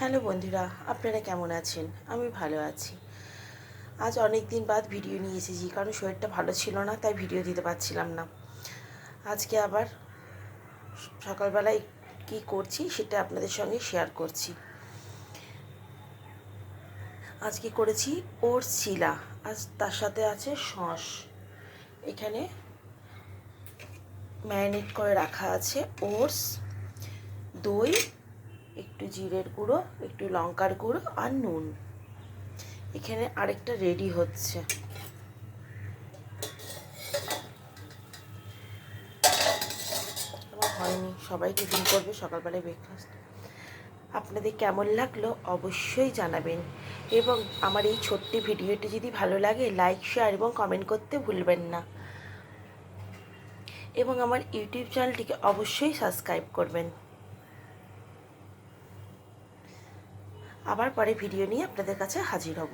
Hello বন্ধুরা, আপনারা কেমন আছেন? আমি ভালো আছি। আজ অনেক দিন বাদ ভিডিও নিয়ে এসেছি, কারণ শরীরটা ভালো ছিল না, তাই ভিডিও দিতে পারছিলাম না। আজকে আবার সকালবেলায় কি করছি সেটা আপনাদের সঙ্গে শেয়ার করছি। আজকে করেছি ওটস চিলা, আজ তার সাথে আছে সস। এখানে ম্যারিনেট করে রাখা আছে ওটস, দই, একটু জিরের গুঁড়ো, একটু লঙ্কার গুঁড়ো আর নুন। এখানে আরেকটা রেডি হচ্ছে। আমার হয়নি, সবাই টিফিন করবে, সকালবেলায় ব্রেকফাস্ট। আপনাদের কেমন লাগলো অবশ্যই জানাবেন, এবং আমার এই ছোট্ট ভিডিওটি যদি ভালো লাগে লাইক, শেয়ার এবং কমেন্ট করতে ভুলবেন না, এবং আমার ইউটিউব চ্যানেলটিকে অবশ্যই সাবস্ক্রাইব করবেন। আবার পরে ভিডিও নিয়ে আপনাদের কাছে হাজির হব।